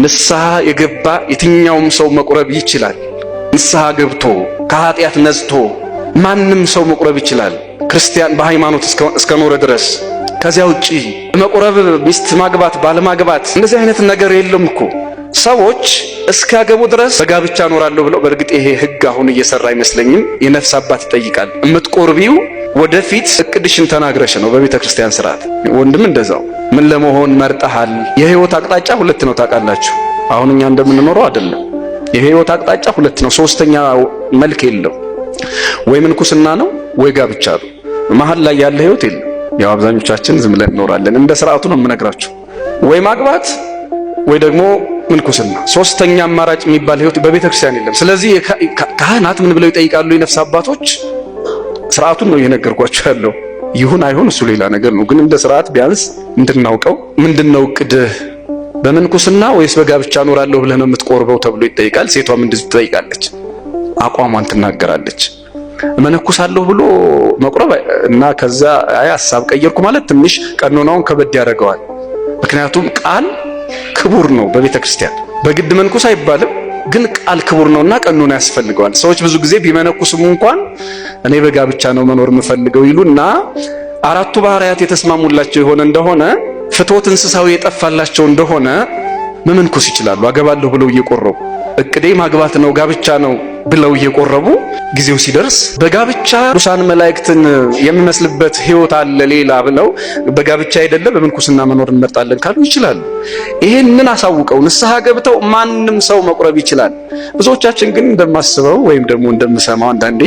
ንስሐ የገባ የትኛውም ሰው መቁረብ ይችላል። ንስሐ ገብቶ ከኃጢአት ነጽቶ ማንም ሰው መቁረብ ይችላል፣ ክርስቲያን በሃይማኖት እስከኖረ ድረስ። ከዚያ ውጪ መቁረብ፣ ሚስት ማግባት፣ ባለማግባት እንደዚህ አይነት ነገር የለም እኮ። ሰዎች እስካገቡ ድረስ በጋብቻ እኖራለሁ ብለው፣ በእርግጥ ይሄ ህግ አሁን እየሰራ አይመስለኝም። የነፍስ አባት ይጠይቃል። የምትቆርቢው ወደፊት እቅድሽን ተናግረሽ ነው በቤተ ክርስቲያን ስርዓት። ወንድም እንደዛው ምን ለመሆን መርጠሃል? የህይወት አቅጣጫ ሁለት ነው ታውቃላችሁ። አሁን እኛ እንደምንኖረው አይደለም። የህይወት አቅጣጫ ሁለት ነው፣ ሶስተኛ መልክ የለው። ወይ ምንኩስና ነው ወይ ጋብቻ ነው። መሀል ላይ ያለ ህይወት የለም። ያው አብዛኞቻችን ዝም ብለን እንኖራለን። እንደ ስርዓቱ ነው የምነግራችሁ። ወይ ማግባት ወይ ደግሞ ምንኩስና። ሶስተኛ አማራጭ የሚባል ህይወት በቤተ ክርስቲያን የለም። ስለዚህ ካህናት ምን ብለው ይጠይቃሉ? የነፍስ አባቶች ስርዓቱን ነው እየነገርኳችሁ ያለው። ይሁን አይሁን እሱ ሌላ ነገር ነው። ግን እንደ ስርዓት ቢያንስ እንድናውቀው ምንድነው እቅድህ? በምንኩስና ወይስ በጋብቻ እኖራለሁ ብለህ ነው የምትቆርበው ተብሎ ይጠይቃል። ሴቷም እንደዚህ ትጠይቃለች፣ አቋሟን ትናገራለች። መነኩሳለሁ ብሎ መቁረብ እና ከዛ ሐሳብ ቀየርኩ ማለት ትንሽ ቀኖናውን ከበድ ያደርገዋል። ምክንያቱም ቃል ክቡር ነው በቤተ ክርስቲያን። በግድ መንኩስ አይባልም፣ ግን ቃል ክቡር ነውና ቀኖና ያስፈልገዋል። ሰዎች ብዙ ጊዜ ቢመነኩስም እንኳን እኔ በጋብቻ ነው መኖር የምፈልገው ይሉና አራቱ ባህሪያት የተስማሙላቸው የሆነ እንደሆነ ፍትወት እንስሳዊ የጠፋላቸው እንደሆነ መመንኩስ ይችላሉ። አገባለሁ ብለው እየቆረቡ እቅዴ ማግባት ነው ጋብቻ ነው ብለው እየቆረቡ ጊዜው ሲደርስ በጋብቻ ቅዱሳን መላእክትን የሚመስልበት ህይወት አለ ሌላ ብለው በጋብቻ አይደለ በምንኩስና መኖር እንመርጣለን ካሉ ይችላሉ። ይሄንን አሳውቀው ንስሐ ገብተው ማንም ሰው መቁረብ ይችላል። ብዙዎቻችን ግን እንደማስበው ወይም ደግሞ እንደምሰማው አንዳንዴ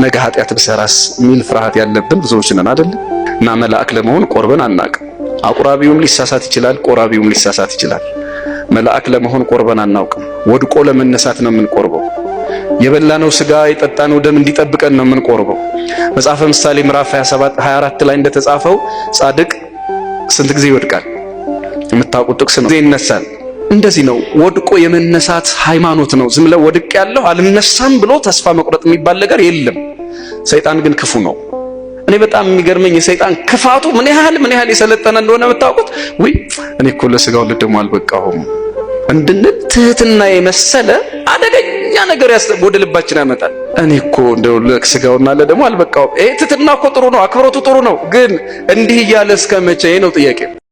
ነገ ኃጢአት ብሰራስ የሚል ፍርሃት ያለብን ብዙዎች ነን አይደል? እና መልአክ ለመሆን ቆርበን አናውቅም። አቁራቢውም ሊሳሳት ይችላል፣ ቆራቢውም ሊሳሳት ይችላል። መልአክ ለመሆን ቆርበን አናውቅም። ወድቆ ለመነሳት ነው የምንቆርበው። የበላነው ስጋ የጠጣነው ደም እንዲጠብቀን ነው የምንቆርበው። መጽሐፈ ምሳሌ ምዕራፍ 24 ላይ እንደተጻፈው ጻድቅ ስንት ጊዜ ይወድቃል? የምታውቁት ጥቅስ ነው። ይነሳል። እንደዚህ ነው ወድቆ የመነሳት ሃይማኖት ነው። ዝም ብለው ወድቅ ያለው አልነሳም ብሎ ተስፋ መቁረጥ የሚባል ነገር የለም። ሰይጣን ግን ክፉ ነው። እኔ በጣም የሚገርመኝ የሰይጣን ክፋቱ ምን ያህል የሰለጠነ እንደሆነ የምታውቁት። ወይ እኔ እኮ ለስጋው ለደሙ አልበቃሁም እንድንል ትህትና የመሰለ አደገኛ ነገር ወደ ልባችን ያመጣል። እኔ እኮ እንደው ለስጋውና ለደሙ አልበቃሁም። ትህትና እኮ ጥሩ ነው፣ አክብሮቱ ጥሩ ነው። ግን እንዲህ እያለ እስከ መቼ ነው ጥያቄ?